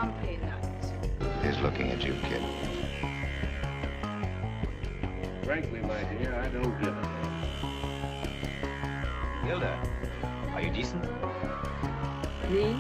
Pompeii night. He's looking at you, kid. Frankly, my dear, I don't give a damn. Hilda, are you decent? Me?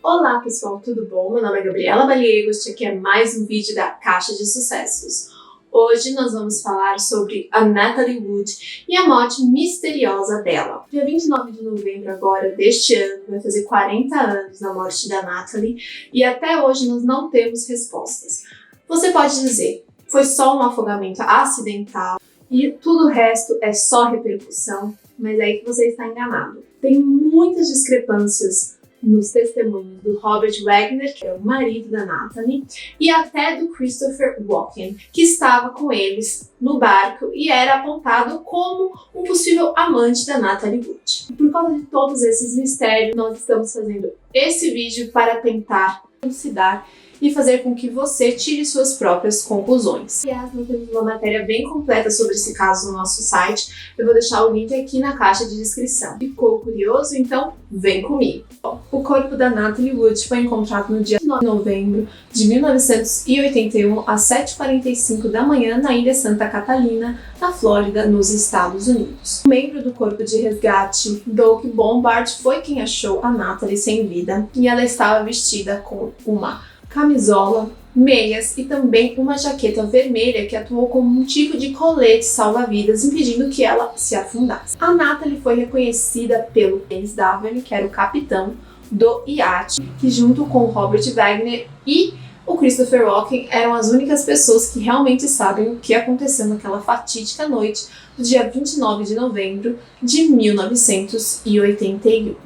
Olá pessoal, tudo bom? Meu nome é Gabriela Baliego, este aqui é mais um vídeo da Caixa de Sucessos. Hoje nós vamos falar sobre a Natalie Wood e a morte misteriosa dela. Dia 29 de novembro agora deste ano, vai fazer 40 anos da morte da Natalie e até hoje nós não temos respostas. Você pode dizer, foi só um afogamento acidental e tudo o resto é só repercussão, mas é aí que você está enganado. Tem muitas discrepâncias nos testemunhos do Robert Wagner, que é o marido da Natalie, e até do Christopher Walken, que estava com eles no barco e era apontado como um possível amante da Natalie Wood. Por causa de todos esses mistérios, nós estamos fazendo esse vídeo para tentar elucidar e fazer com que você tire suas próprias conclusões. Aliás, nós temos uma matéria bem completa sobre esse caso no nosso site. Eu vou deixar o link aqui na caixa de descrição. Ficou curioso? Então vem comigo. Bom, o corpo da Natalie Wood foi encontrado no dia 9 de novembro de 1981 às 7h45 da manhã na Ilha Santa Catalina, na Flórida, nos Estados Unidos. O membro do corpo de resgate, Doug Bombard, foi quem achou a Natalie sem vida e ela estava vestida com uma camisola, meias e também uma jaqueta vermelha que atuou como um tipo de colete salva-vidas, impedindo que ela se afundasse. A Natalie foi reconhecida pelo Dennis Davern, que era o capitão do iate, que junto com Robert Wagner e o Christopher Walken eram as únicas pessoas que realmente sabem o que aconteceu naquela fatídica noite do dia 29 de novembro de 1981.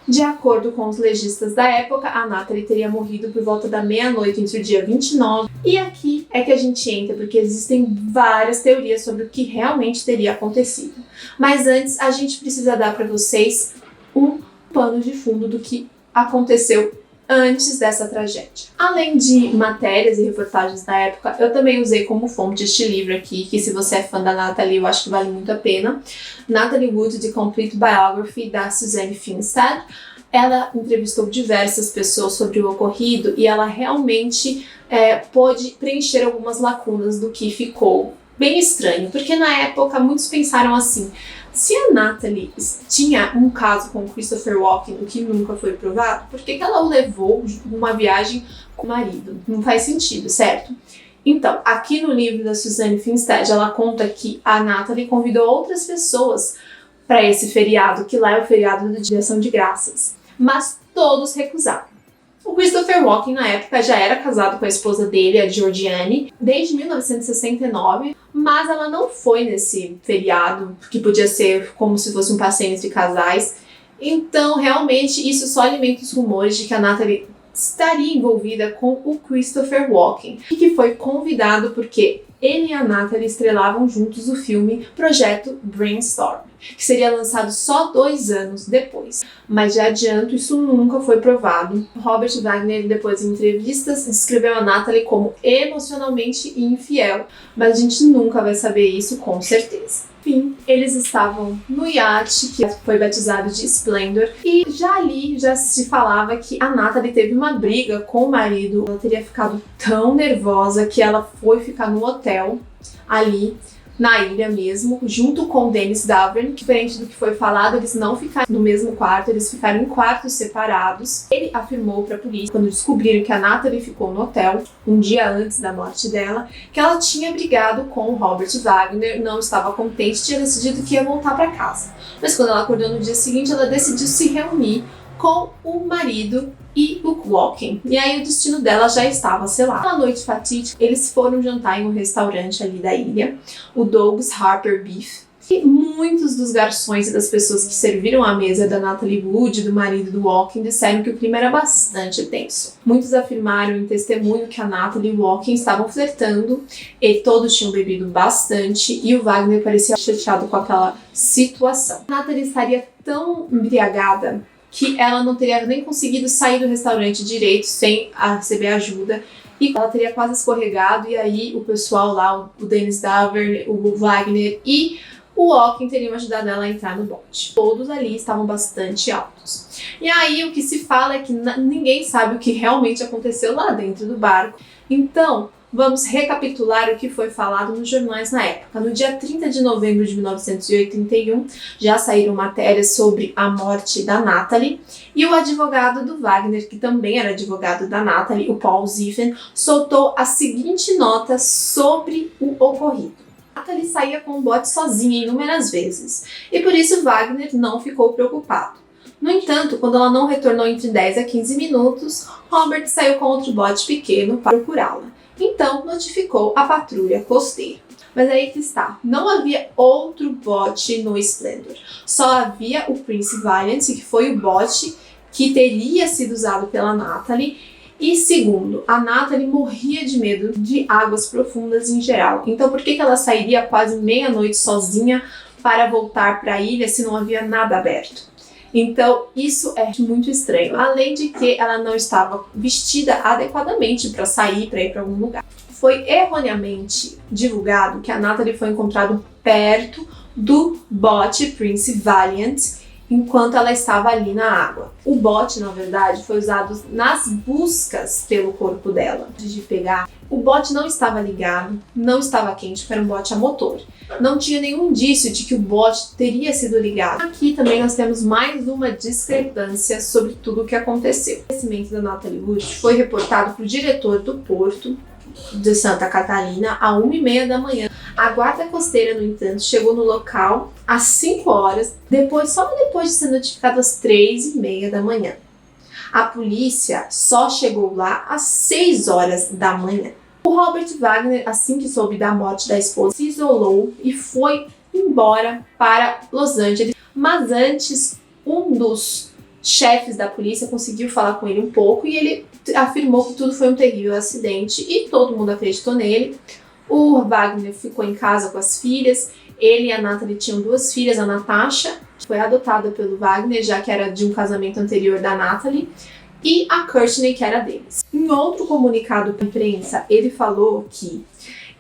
De acordo com os legistas da época, a Natalie teria morrido por volta da meia-noite entre o dia 29 e aqui é que a gente entra, porque existem várias teorias sobre o que realmente teria acontecido. Mas antes, a gente precisa dar para vocês um pano de fundo do que aconteceu antes dessa tragédia. Além de matérias e reportagens da época, eu também usei como fonte este livro aqui, que se você é fã da Natalie, eu acho que vale muito a pena. Natalie Wood, The Complete Biography, da Suzanne Finstad. Ela entrevistou diversas pessoas sobre o ocorrido e ela realmente pôde preencher algumas lacunas do que ficou bem estranho, porque na época muitos pensaram assim: se a Natalie tinha um caso com o Christopher Walken, o que nunca foi provado, por que ela o levou numa viagem com o marido? Não faz sentido, certo? Então, aqui no livro da Suzanne Finstad, ela conta que a Natalie convidou outras pessoas para esse feriado, que lá é o feriado do Dia de Ação de Graças, mas todos recusaram. O Christopher Walken, na época, já era casado com a esposa dele, a Georgianne, desde 1969, mas ela não foi nesse feriado, que podia ser como se fosse um passeio entre casais. Então, realmente, isso só alimenta os rumores de que a Natalie estaria envolvida com o Christopher Walken, e que foi convidado porque ele e a Natalie estrelavam juntos o filme Projeto Brainstorm, que seria lançado só 2 anos depois. Mas já adianto, isso nunca foi provado. Robert Wagner, depois em entrevistas, descreveu a Natalie como emocionalmente infiel, mas a gente nunca vai saber isso com certeza. Enfim, eles estavam no iate, que foi batizado de Splendor, e já ali já se falava que a Natalie teve uma briga com o marido. Ela teria ficado tão nervosa que ela foi ficar no hotel ali na ilha mesmo, junto com Dennis Davern. Diferente do que foi falado, eles não ficaram no mesmo quarto, eles ficaram em quartos separados. Ele afirmou para a polícia, quando descobriram que a Natalie ficou no hotel um dia antes da morte dela, que ela tinha brigado com o Robert Wagner, não estava contente, tinha decidido que ia voltar para casa. Mas quando ela acordou no dia seguinte, ela decidiu se reunir com o marido e o Walken. E aí o destino dela já estava selado. Na noite fatídica, eles foram jantar em um restaurante ali da ilha, o Doug's Harper Beef. E muitos dos garçons e das pessoas que serviram à mesa da Natalie Wood, do marido do Walken, disseram que o clima era bastante tenso. Muitos afirmaram em testemunho que a Natalie e o Walken estavam flertando e todos tinham bebido bastante e o Wagner parecia chateado com aquela situação. A Natalie estaria tão embriagada que ela não teria nem conseguido sair do restaurante direito sem receber ajuda. E ela teria quase escorregado, e aí o pessoal lá, o Dennis Davern, o Wagner e o Walken teria ajudado ela a entrar no bote. Todos ali estavam bastante altos. E aí o que se fala é que ninguém sabe o que realmente aconteceu lá dentro do barco. Então, vamos recapitular o que foi falado nos jornais na época. No dia 30 de novembro de 1981, já saíram matérias sobre a morte da Natalie, e o advogado do Wagner, que também era advogado da Natalie, o Paul Ziffen, soltou a seguinte nota sobre o ocorrido. Natalie saía com o bote sozinha inúmeras vezes, e por isso Wagner não ficou preocupado. No entanto, quando ela não retornou entre 10 a 15 minutos, Robert saiu com outro bote pequeno para procurá-la. Então, notificou a patrulha costeira. Mas aí que está, não havia outro bote no Splendor. Só havia o Prince Valiant, que foi o bote que teria sido usado pela Natalie. E segundo, a Natalie morria de medo de águas profundas em geral. Então, por que ela sairia quase meia-noite sozinha para voltar para a ilha se não havia nada aberto? Então, isso é muito estranho. Além de que ela não estava vestida adequadamente para sair, para ir para algum lugar. Foi erroneamente divulgado que a Natalie foi encontrada perto do bote Prince Valiant enquanto ela estava ali na água. O bote, na verdade, foi usado nas buscas pelo corpo dela. Antes de pegar, o bote não estava ligado, não estava quente, porque era um bote a motor. Não tinha nenhum indício de que o bote teria sido ligado. Aqui também nós temos mais uma discrepância sobre tudo o que aconteceu. O falecimento da Natalie Wood foi reportado para o diretor do porto de Santa Catarina às 1h30 da manhã. A guarda costeira, no entanto, chegou no local às 5 horas, só depois de ser notificado às 3h30 da manhã. A polícia só chegou lá às 6 horas da manhã. O Robert Wagner, assim que soube da morte da esposa, se isolou e foi embora para Los Angeles. Mas antes, um dos chefes da polícia conseguiu falar com ele um pouco e ele afirmou que tudo foi um terrível acidente e todo mundo acreditou nele. O Wagner ficou em casa com as filhas. Ele e a Natalie tinham 2 filhas, a Natasha, que foi adotada pelo Wagner, já que era de um casamento anterior da Natalie, e a Courtney, que era deles. Em outro comunicado para a imprensa, ele falou que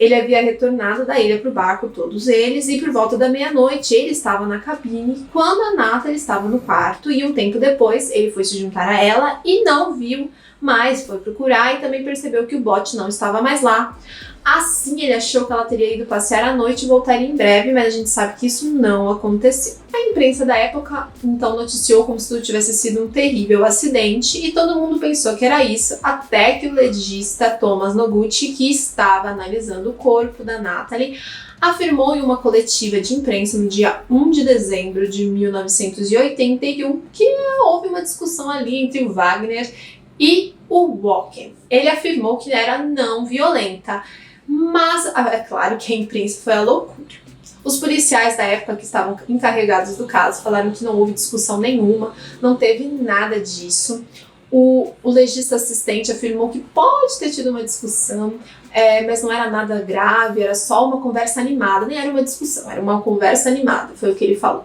ele havia retornado da ilha para o barco, todos eles, e por volta da meia-noite ele estava na cabine quando a Natalie estava no quarto, e um tempo depois ele foi se juntar a ela e não viu mais, foi procurar e também percebeu que o bote não estava mais lá. Assim, ele achou que ela teria ido passear à noite e voltaria em breve, mas a gente sabe que isso não aconteceu. A imprensa da época, então, noticiou como se tudo tivesse sido um terrível acidente e todo mundo pensou que era isso, até que o legista Thomas Noguchi, que estava analisando o corpo da Natalie, afirmou em uma coletiva de imprensa no dia 1 de dezembro de 1981 que houve uma discussão ali entre o Wagner e o Walken. Ele afirmou que era não violenta, mas é claro que a imprensa foi a loucura. Os policiais da época que estavam encarregados do caso falaram que não houve discussão nenhuma, não teve nada disso. O legista assistente afirmou que pode ter tido uma discussão, mas não era nada grave, era só uma conversa animada, nem era uma discussão, era uma conversa animada, foi o que ele falou.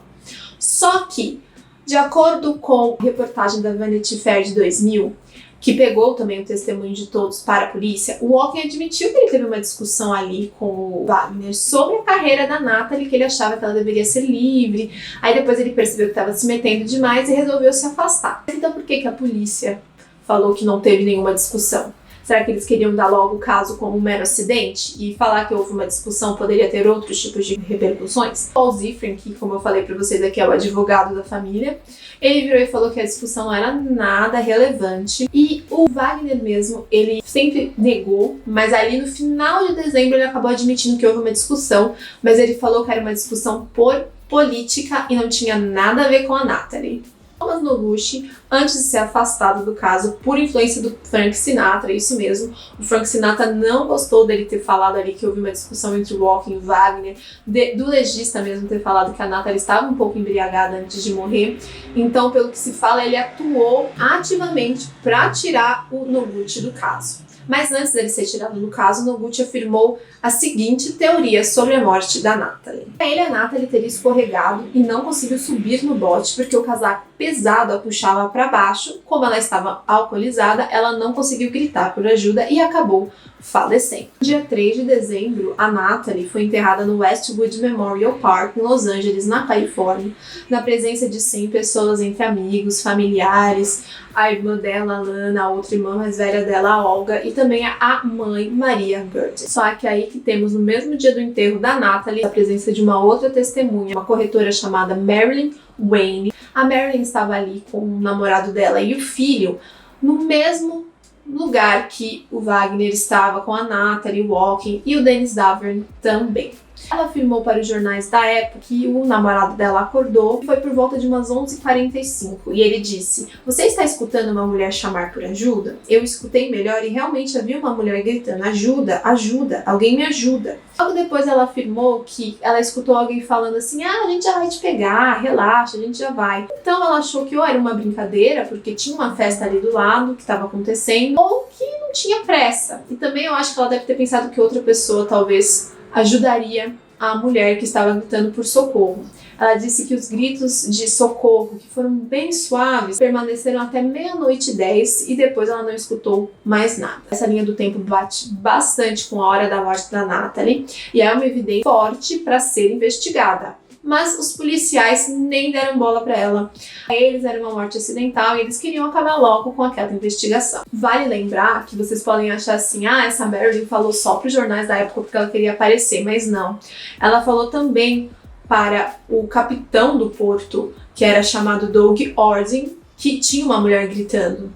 Só que, de acordo com a reportagem da Vanity Fair de 2000, que pegou também o testemunho de todos para a polícia, o Walken admitiu que ele teve uma discussão ali com o Wagner sobre a carreira da Natalie, que ele achava que ela deveria ser livre. Aí depois ele percebeu que estava se metendo demais e resolveu se afastar. Então por que a polícia falou que não teve nenhuma discussão? Será que eles queriam dar logo o caso como um mero acidente e falar que houve uma discussão poderia ter outros tipos de repercussões? Paul Ziffen, que como eu falei para vocês aqui é o advogado da família, ele virou e falou que a discussão não era nada relevante e o Wagner mesmo, ele sempre negou, mas ali no final de dezembro ele acabou admitindo que houve uma discussão, mas ele falou que era uma discussão por política e não tinha nada a ver com a Natalie. Thomas Noguchi, antes de ser afastado do caso por influência do Frank Sinatra, isso mesmo, o Frank Sinatra não gostou dele ter falado ali que houve uma discussão entre o Walken e o Wagner, do legista mesmo ter falado que a Natalie estava um pouco embriagada antes de morrer, então pelo que se fala ele atuou ativamente para tirar o Noguchi do caso. Mas antes dele ser tirado do caso, Noguchi afirmou a seguinte teoria sobre a morte da Natalie. Para ele, a Natalie teria escorregado e não conseguiu subir no bote porque o casaco pesado a puxava para baixo. Como ela estava alcoolizada, ela não conseguiu gritar por ajuda e acabou falecendo. No dia 3 de dezembro, a Natalie foi enterrada no Westwood Memorial Park, em Los Angeles, na Califórnia, na presença de 100 pessoas, entre amigos, familiares, a irmã dela, a Lana, a outra irmã mais velha dela, a Olga, e também a mãe, Maria Gurdy. Só que aí que temos, no mesmo dia do enterro da Natalie, a presença de uma outra testemunha, uma corretora chamada Marilyn Wayne. A Marilyn estava ali com o namorado dela e o filho no mesmo lugar que o Wagner estava, com a Natalie Walken e o Dennis Davern também. Ela afirmou para os jornais da época que o namorado dela acordou e foi por volta de umas 11h45 e ele disse: "Você está escutando uma mulher chamar por ajuda?" Eu escutei melhor e realmente havia uma mulher gritando: "Ajuda, ajuda, alguém me ajuda." Logo depois ela afirmou que ela escutou alguém falando assim: "Ah, a gente já vai te pegar, relaxa, a gente já vai." Então ela achou que ou era uma brincadeira, porque tinha uma festa ali do lado que estava acontecendo, ou que não tinha pressa. E também eu acho que ela deve ter pensado que outra pessoa talvez ajudaria a mulher que estava gritando por socorro. Ela disse que os gritos de socorro, que foram bem suaves, permaneceram até 00h10 e depois ela não escutou mais nada. Essa linha do tempo bate bastante com a hora da morte da Natalie e é uma evidência forte para ser investigada. Mas os policiais nem deram bola para ela. Eles eram uma morte acidental e eles queriam acabar logo com aquela investigação. Vale lembrar que vocês podem achar assim: ah, essa Marilyn falou só para os jornais da época porque ela queria aparecer, mas não. Ela falou também para o capitão do porto, que era chamado Doug Ording, que tinha uma mulher gritando.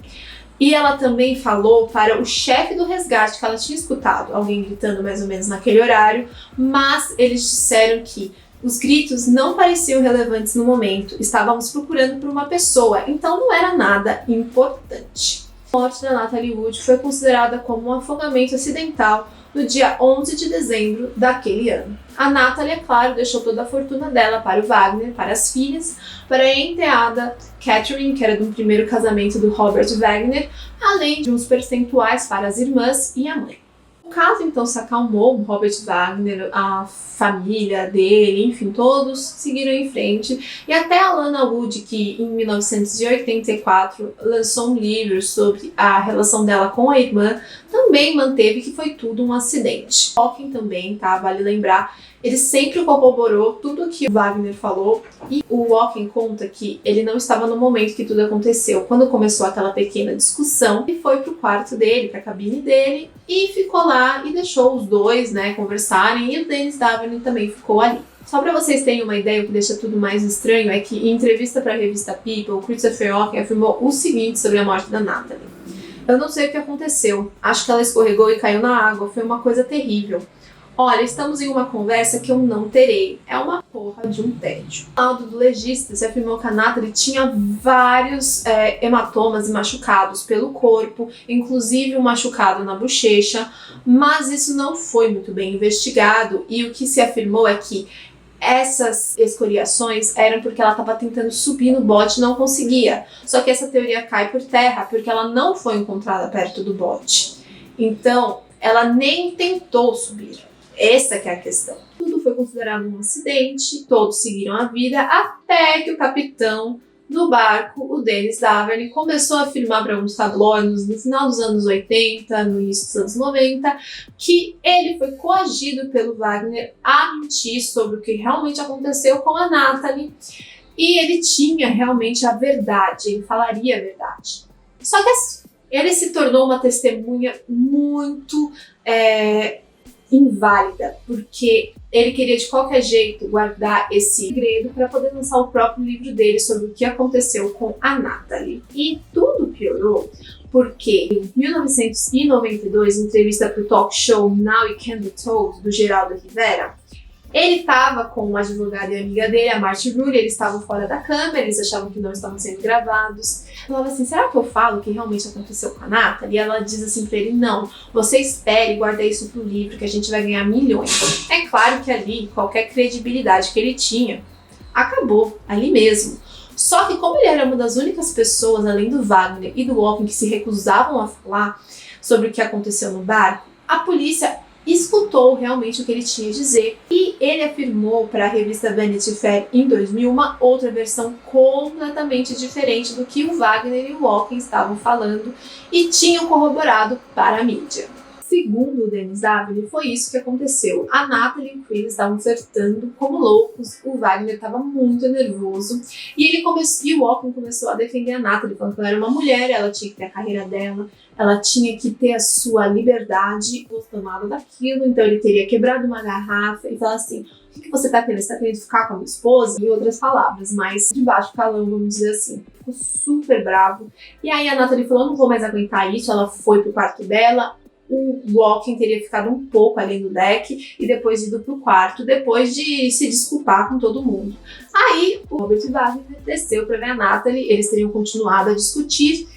E ela também falou para o chefe do resgate, que ela tinha escutado alguém gritando mais ou menos naquele horário, mas eles disseram que os gritos não pareciam relevantes no momento, estávamos procurando por uma pessoa, então não era nada importante. A morte da Natalie Wood foi considerada como um afogamento acidental no dia 11 de dezembro daquele ano. A Natalie, é claro, deixou toda a fortuna dela para o Wagner, para as filhas, para a enteada Catherine, que era do primeiro casamento do Robert Wagner, além de uns percentuais para as irmãs e a mãe. O caso então se acalmou, o Robert Wagner, a família dele, enfim, todos seguiram em frente. E até a Lana Wood, que em 1984 lançou um livro sobre a relação dela com a irmã, também manteve que foi tudo um acidente. Walken também, tá? Vale lembrar, ele sempre corroborou tudo o que o Wagner falou, e o Walken conta que ele não estava no momento que tudo aconteceu. Quando começou aquela pequena discussão, ele foi pro quarto dele, pra cabine dele, e ficou lá e deixou os dois, né, conversarem, e o Dennis Davern também ficou ali. Só para vocês terem uma ideia, o que deixa tudo mais estranho é que, em entrevista para a revista People, Christopher Walken afirmou o seguinte sobre a morte da Natalie: "Eu não sei o que aconteceu, acho que ela escorregou e caiu na água, foi uma coisa terrível. Olha, estamos em uma conversa que eu não terei. É uma porra de um tédio." No laudo do legista, se afirmou que a Natalie tinha vários hematomas e machucados pelo corpo, inclusive um machucado na bochecha, mas isso não foi muito bem investigado, e o que se afirmou é que essas escoriações eram porque ela estava tentando subir no bote e não conseguia. Só que essa teoria cai por terra porque ela não foi encontrada perto do bote. Então, ela nem tentou subir. Essa que é a questão. Tudo foi considerado um acidente, todos seguiram a vida, até que o capitão do barco, o Dennis Davern, começou a afirmar para alguns tabloides no final dos anos 80, no início dos anos 90, que ele foi coagido pelo Wagner a mentir sobre o que realmente aconteceu com a Natalie, e ele tinha realmente a verdade, ele falaria a verdade. Só que assim, ele se tornou uma testemunha muito inválida, porque ele queria de qualquer jeito guardar esse segredo para poder lançar o próprio livro dele sobre o que aconteceu com a Natalie. E tudo piorou porque em 1992, em entrevista para o talk show Now It Can Be Told, do Geraldo Rivera, ele estava com uma advogada e amiga dele, a Marty Rulli, eles estavam fora da câmera, eles achavam que não estavam sendo gravados. Ela falava assim: será que eu falo o que realmente aconteceu com a Natalie? E ela diz assim pra ele: não, você espere e guarda isso pro livro que a gente vai ganhar milhões. É claro que ali, qualquer credibilidade que ele tinha, acabou, ali mesmo. Só que como ele era uma das únicas pessoas, além do Wagner e do Walken, que se recusavam a falar sobre o que aconteceu no barco, a polícia escutou realmente o que ele tinha a dizer e ele afirmou para a revista Vanity Fair em 2000 uma outra versão completamente diferente do que o Wagner e o Walken estavam falando e tinham corroborado para a mídia. Segundo o Dennis W, foi isso que aconteceu. A Natalie e o Chris estavam flertando como loucos, o Wagner estava muito nervoso e o Walken começou a defender a Natalie, falando que ela era uma mulher, ela tinha que ter a carreira dela, ela tinha que ter a sua liberdade, gostou nada daquilo, então ele teria quebrado uma garrafa e falado assim: o que você tá querendo? Você tá querendo ficar com a minha esposa? E outras palavras, mas de baixo calão, vamos dizer assim. Ficou super bravo. E aí a Natalie falou: não vou mais aguentar isso, ela foi pro quarto dela. O Walken teria ficado um pouco ali no deck e depois ido pro quarto, depois de se desculpar com todo mundo. Aí o Robert Wagner desceu para ver a Natalie, eles teriam continuado a discutir.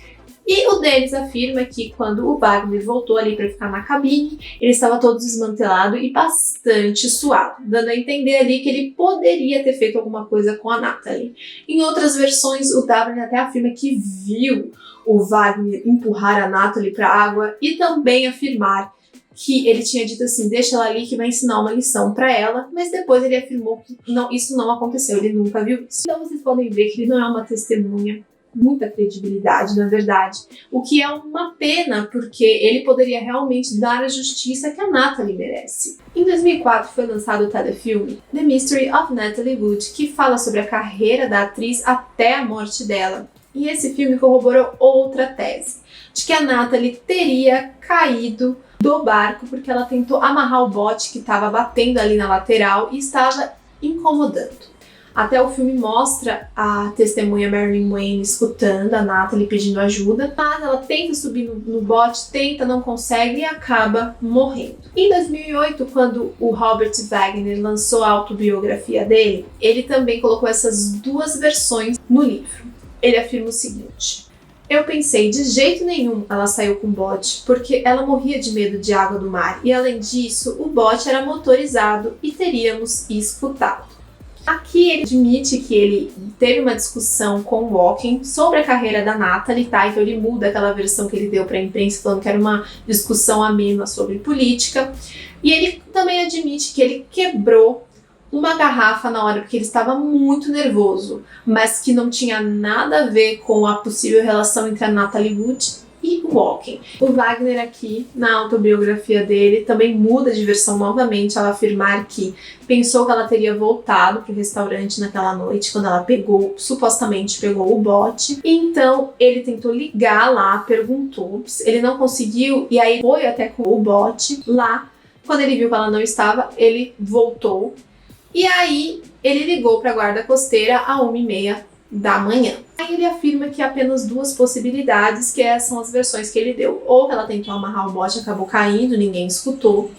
E o Dennis afirma que quando o Wagner voltou ali para ficar na cabine, ele estava todo desmantelado e bastante suado, dando a entender ali que ele poderia ter feito alguma coisa com a Natalie. Em outras versões, o Wagner até afirma que viu o Wagner empurrar a Natalie para a água e também afirmar que ele tinha dito assim: deixa ela ali que vai ensinar uma lição para ela, mas depois ele afirmou que isso não aconteceu, ele nunca viu isso. Então vocês podem ver que ele não é uma testemunha, muita credibilidade, na verdade, o que é uma pena, porque ele poderia realmente dar a justiça que a Natalie merece. Em 2004 foi lançado o telefilme The Mystery of Natalie Wood, que fala sobre a carreira da atriz até a morte dela. E esse filme corroborou outra tese, de que a Natalie teria caído do barco porque ela tentou amarrar o bote que estava batendo ali na lateral e estava incomodando. Até o filme mostra a testemunha Marilyn Wayne escutando a Natalie pedindo ajuda, mas ela tenta subir no bote, não consegue e acaba morrendo. Em 2008, quando o Robert Wagner lançou a autobiografia dele, ele também colocou essas duas versões no livro. Ele afirma o seguinte: eu pensei, de jeito nenhum ela saiu com o bote, porque ela morria de medo de água do mar, e além disso, o bote era motorizado e teríamos escutado. Aqui ele admite que ele teve uma discussão com o Walken sobre a carreira da Natalie, tá? Então ele muda aquela versão que ele deu para a imprensa falando que era uma discussão amena sobre política. E ele também admite que ele quebrou uma garrafa na hora porque ele estava muito nervoso, mas que não tinha nada a ver com a possível relação entre a Natalie Wood e o Walken. O Wagner aqui, na autobiografia dele, também muda de versão novamente ao afirmar que pensou que ela teria voltado para o restaurante naquela noite, quando ela supostamente pegou o bote. Então, ele tentou ligar lá, perguntou, ele não conseguiu, e aí foi até com o bote lá. Quando ele viu que ela não estava, ele voltou. E aí, ele ligou para a guarda costeira às 1h30 da manhã. Aí ele afirma que há apenas duas possibilidades, que são as versões que ele deu. Ou que ela tentou amarrar o bote e acabou caindo, ninguém escutou.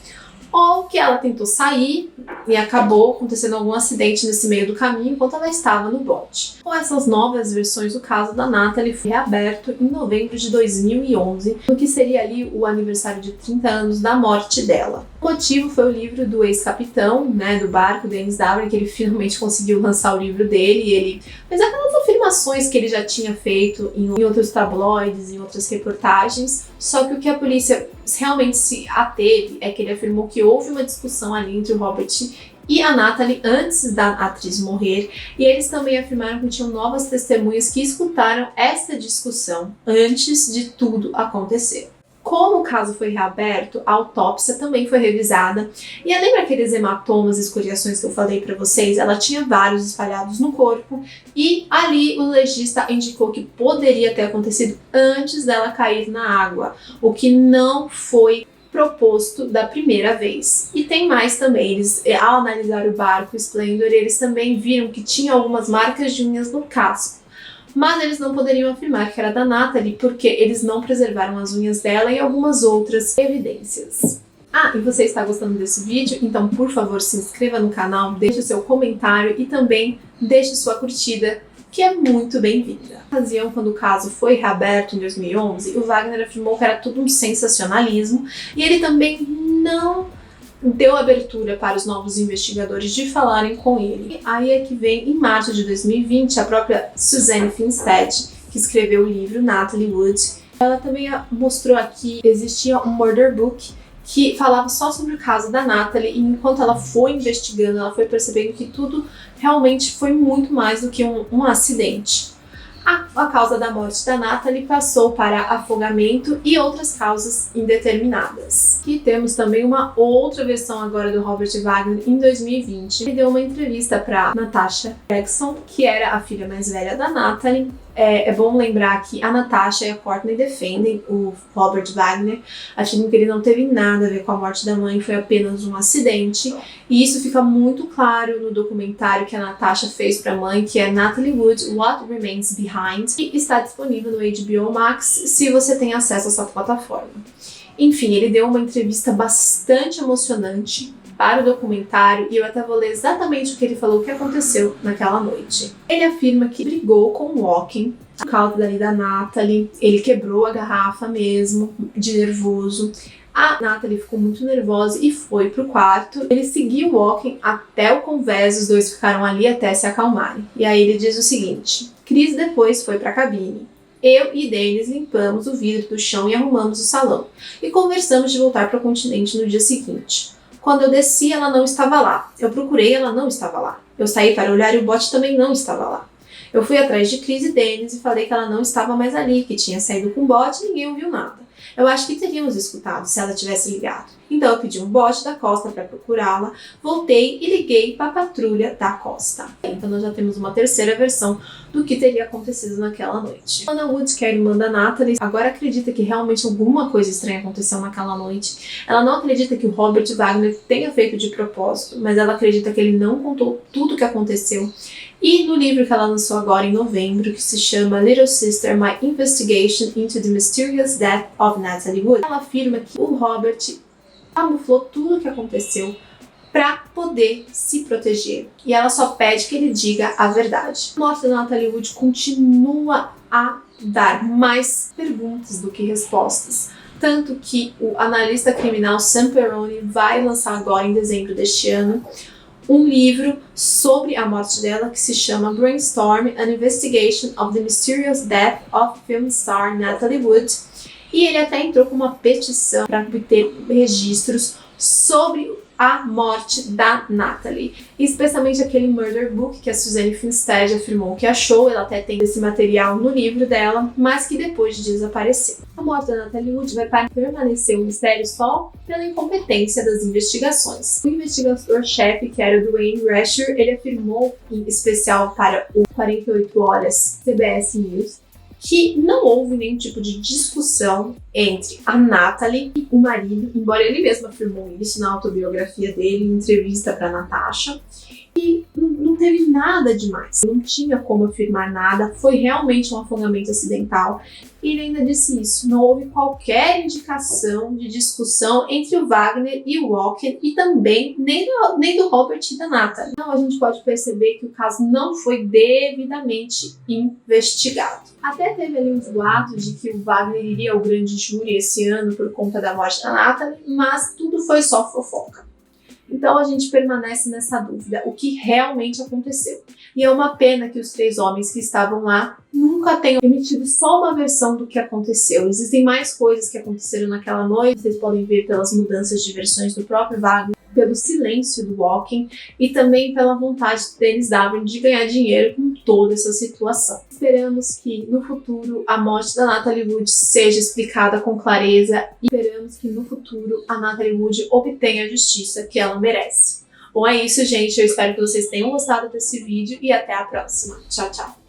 Ou que ela tentou sair e acabou acontecendo algum acidente nesse meio do caminho enquanto ela estava no bote. Com essas novas versões, o caso da Natalie foi reaberto em novembro de 2011, no que seria ali o aniversário de 30 anos da morte dela. O motivo foi o livro do ex-capitão, né, do barco, Dennis W, que ele finalmente conseguiu lançar o livro dele, e ele fez aquelas afirmações que ele já tinha feito em outros tabloides, em outras reportagens, só que o que a polícia realmente se ateve é que ele afirmou que houve uma discussão ali entre o Robert e a Natalie antes da atriz morrer, e eles também afirmaram que tinham novas testemunhas que escutaram essa discussão antes de tudo acontecer. Como o caso foi reaberto, a autópsia também foi revisada. E lembra aqueles hematomas e escoriações que eu falei para vocês? Ela tinha vários espalhados no corpo e ali o legista indicou que poderia ter acontecido antes dela cair na água, o que não foi proposto da primeira vez. E tem mais também, eles, ao analisar o barco Splendor, eles também viram que tinha algumas marcas de unhas no casco. Mas eles não poderiam afirmar que era da Natalie porque eles não preservaram as unhas dela e algumas outras evidências. Ah, e você está gostando desse vídeo? Então, por favor, se inscreva no canal, deixe o seu comentário e também deixe sua curtida, que é muito bem-vinda. Na ocasião, quando o caso foi reaberto em 2011, o Wagner afirmou que era tudo um sensacionalismo e ele também não deu abertura para os novos investigadores de falarem com ele. Aí é que vem, em março de 2020, a própria Suzanne Finstead, que escreveu o livro Natalie Wood, ela também mostrou aqui que existia um murder book que falava só sobre o caso da Natalie, e enquanto ela foi investigando, ela foi percebendo que tudo realmente foi muito mais do que um acidente. A causa da morte da Natalie passou para afogamento e outras causas indeterminadas. E temos também uma outra versão agora do Robert Wagner em 2020. Ele deu uma entrevista para Natasha Gregson, que era a filha mais velha da Natalie. É bom lembrar que a Natasha e a Courtney defendem o Robert Wagner, afirmam que ele não teve nada a ver com a morte da mãe, foi apenas um acidente. E isso fica muito claro no documentário que a Natasha fez para a mãe, que é Natalie Wood, What Remains Behind, e está disponível no HBO Max se você tem acesso a essa plataforma. Enfim, ele deu uma entrevista bastante emocionante para o documentário e eu até vou ler exatamente o que ele falou que aconteceu naquela noite. Ele afirma que brigou com o Walken por causa da Natalie, ele quebrou a garrafa mesmo, de nervoso. A Natalie ficou muito nervosa e foi pro quarto. Ele seguiu o Walken até o convés, os dois ficaram ali até se acalmarem. E aí ele diz o seguinte: Chris depois foi pra cabine. Eu e Dennis limpamos o vidro do chão e arrumamos o salão. E conversamos de voltar para o continente no dia seguinte. Quando eu desci, ela não estava lá. Eu procurei, ela não estava lá. Eu saí para olhar e o bote também não estava lá. Eu fui atrás de Chris e Dennis e falei que ela não estava mais ali, que tinha saído com o bote e ninguém ouviu nada. Eu acho que teríamos escutado se ela tivesse ligado. Então eu pedi um bote da Costa para procurá-la, voltei e liguei para a patrulha da Costa. Então nós já temos uma terceira versão do que teria acontecido naquela noite. Anna Woods, que é a irmã da Natalie, agora acredita que realmente alguma coisa estranha aconteceu naquela noite. Ela não acredita que o Robert Wagner tenha feito de propósito, mas ela acredita que ele não contou tudo o que aconteceu. E no livro que ela lançou agora em novembro, que se chama Little Sister, My Investigation into the Mysterious Death of Natalie Wood, ela afirma que o Robert camuflou tudo o que aconteceu para poder se proteger. E ela só pede que ele diga a verdade. A morte da Natalie Wood continua a dar mais perguntas do que respostas. Tanto que o analista criminal Sam Perrone vai lançar agora em dezembro deste ano um livro sobre a morte dela que se chama Brainstorm, An Investigation of the Mysterious Death of Film Star Natalie Wood. E ele até entrou com uma petição para obter registros sobre a morte da Natalie, especialmente aquele murder book que a Suzanne Finstead afirmou que achou. Ela até tem esse material no livro dela, mas que depois desapareceu. A morte da Natalie Wood vai permanecer um mistério só pela incompetência das investigações. O investigador-chefe, que era o Dwayne Rasher, ele afirmou, em especial para o 48 Horas CBS News, que não houve nenhum tipo de discussão entre a Natalie e o marido, embora ele mesmo afirmou isso na autobiografia dele, em entrevista para Natasha, e não teve nada demais, não tinha como afirmar nada, foi realmente um afogamento acidental. E ele ainda disse isso, não houve qualquer indicação de discussão entre o Wagner e o Walken e também nem do Robert e da Natalie. Então a gente pode perceber que o caso não foi devidamente investigado. Até teve ali uns boatos de que o Wagner iria ao grande júri esse ano por conta da morte da Natalie, mas tudo foi só fofoca. Então a gente permanece nessa dúvida, o que realmente aconteceu. E é uma pena que os 3 homens que estavam lá nunca tenham emitido só uma versão do que aconteceu. Existem mais coisas que aconteceram naquela noite, vocês podem ver pelas mudanças de versões do próprio Wagner, pelo silêncio do Walken e também pela vontade de Dennis Davern de ganhar dinheiro com toda essa situação. Esperamos que no futuro a morte da Natalie Wood seja explicada com clareza e esperamos que no futuro a Natalie Wood obtenha a justiça que ela merece. Bom, é isso, gente. Eu espero que vocês tenham gostado desse vídeo e até a próxima. Tchau, tchau!